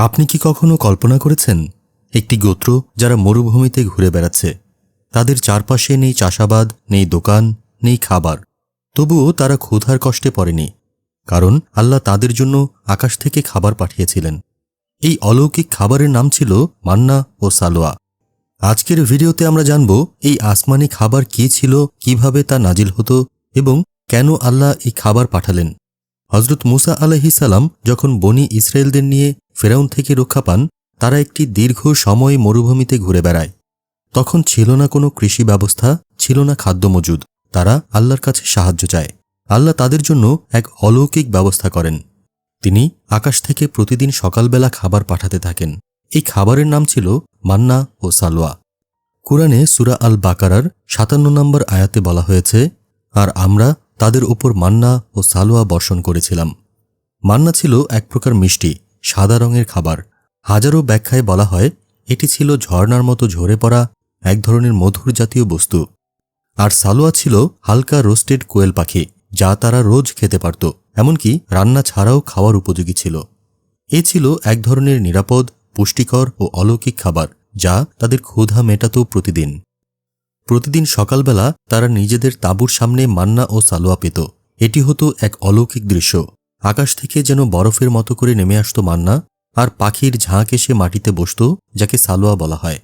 আপনি কি কখনো কল্পনা করেছেন একটি গোত্র যারা মরুভূমিতে ঘুরে বেড়াচ্ছে, তাদের চারপাশে নেই চাষাবাদ, নেই দোকান, নেই খাবার, তবুও তারা ক্ষুধার কষ্টে পড়েনি, কারণ আল্লাহ তাদের জন্য আকাশ থেকে খাবার পাঠিয়েছিলেন। এই অলৌকিক খাবারের নাম ছিল মান্না ও সালোয়া। আজকের ভিডিওতে আমরা জানব এই আসমানি খাবার কী ছিল, কিভাবে তা নাজিল হতো এবং কেন আল্লাহ এই খাবার পাঠালেন। হযরত মুসা আলাইহিস সালাম যখন বনি ইসরায়েলদের নিয়ে ফেরাউন থেকে রক্ষা পান, তারা একটি দীর্ঘ সময় মরুভূমিতে ঘুরে বেড়ায়। তখন ছিল না কোনো কৃষি ব্যবস্থা, ছিল না খাদ্য মজুদ। তারা আল্লাহর কাছে সাহায্য চায়। আল্লাহ তাদের জন্য এক অলৌকিক ব্যবস্থা করেন। তিনি আকাশ থেকে প্রতিদিন সকালবেলা খাবার পাঠাতে থাকেন। এই খাবারের নাম ছিল মান্না ও সালোয়া। কুরআনে সূরা আল বাকারার ৫৭ নম্বর আয়াতে বলা হয়েছে, আর আমরা তাদের উপর মান্না ও সালোয়া বর্ষণ করেছিলাম। মান্না ছিল এক প্রকার মিষ্টি, সাদা রঙের খাবার। হাজারো ব্যাখ্যায় বলা হয় এটি ছিল ঝর্ণার মতো ঝরে পড়া এক ধরনের মধুর জাতীয় বস্তু। আর সালোয়া ছিল হালকা রোস্টেড কোয়েল পাখি, যা তারা রোজ খেতে পারত, এমনকি রান্না ছাড়াও খাওয়ার উপযোগী ছিল। এ ছিল এক ধরনের নিরাপদ, পুষ্টিকর ও অলৌকিক খাবার, যা তাদের ক্ষুধা মেটাত প্রতিদিন। প্রতিদিন সকালবেলা তারা নিজেদের তাঁবুর সামনে মান্না ও সালোয়া পেত। এটি হতো এক অলৌকিক দৃশ্য। আকাশ থেকে যেন বরফের মতো করে নেমে আসত মান্না, আর পাখির ঝাঁক এসে মাটিতে বসত, যাকে সালোয়া বলা হয়।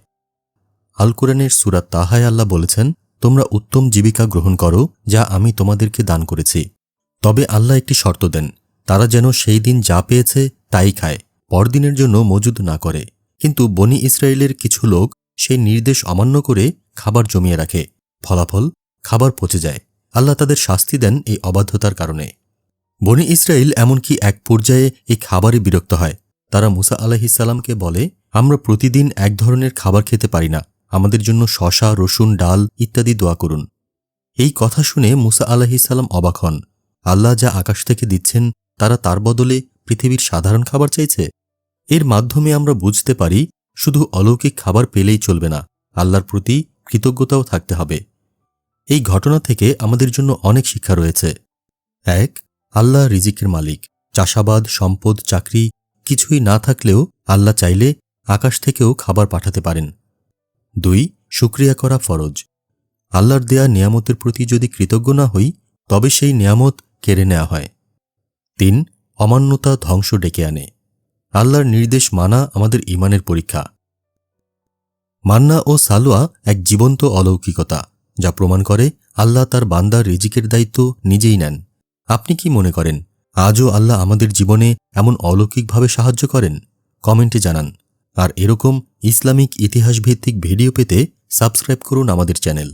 আল কুরআনের সূরা তাহায় আল্লাহ বলেছেন, তোমরা উত্তম জীবিকা গ্রহণ করো যা আমি তোমাদেরকে দান করেছি। তবে আল্লাহ একটি শর্ত দেন, তারা যেন সেই দিন যা পেয়েছে তাই খায়, পরদিনের জন্য মজুদ না করে। কিন্তু বনি ইসরায়েলের কিছু লোক সেই নির্দেশ অমান্য করে খাবার জমিয়ে রাখে। ফলাফল খাবার পচে যায়। আল্লাহ তাদের শাস্তি দেন এই অবাধ্যতার কারণে। বনি ইসরায়েল এমনকি এক পর্যায়ে এই খাবারে বিরক্ত হয়। তারা মুসা আলাইহিস সালামকে বলে, আমরা প্রতিদিন এক ধরনের খাবার খেতে পারি না, আমাদের জন্য শসা, রসুন, ডাল ইত্যাদি দোয়া করুন। এই কথা শুনে মুসা আলাইহিস সালাম অবাক হন। আল্লাহ যা আকাশ থেকে দিচ্ছেন, তারা তার বদলে পৃথিবীর সাধারণ খাবার চাইছে। এর মাধ্যমে আমরা বুঝতে পারি শুধু অলৌকিক খাবার পেলেই চলবে না, আল্লাহর প্রতি কৃতজ্ঞতাও থাকতে হবে। এই ঘটনা থেকে আমাদের জন্য অনেক শিক্ষা রয়েছে। ১. আল্লাহ রিজিকের মালিক। চাষাবাদ, সম্পদ, চাকরি কিছুই না থাকলেও আল্লাহ চাইলে আকাশ থেকেও খাবার পাঠাতে পারেন। ২. শুকরিয়া করা ফরজ। আল্লাহর দেয়া নিয়ামতের প্রতি যদি কৃতজ্ঞ না হই, তবে সেই নিয়ামত কেড়ে নেওয়া হয়। ৩. অমান্যতা ধ্বংস ডেকে আনে। আল্লাহর নির্দেশ মানা আমাদের ঈমানের পরীক্ষা। মান্না ও সালোয়া এক জীবন্ত অলৌকিকতা, যা প্রমাণ করে আল্লাহ তার বান্দার রিজিকের দায়িত্ব নিজেই নেন। আপনি কি মনে করেন আজও আল্লাহ আমাদের জীবনে এমন অলৌকিকভাবে সাহায্য করেন? কমেন্টে জানান। আর এরকম ইসলামিক ইতিহাসভিত্তিক ভিডিও পেতে সাবস্ক্রাইব করুন আমাদের চ্যানেল।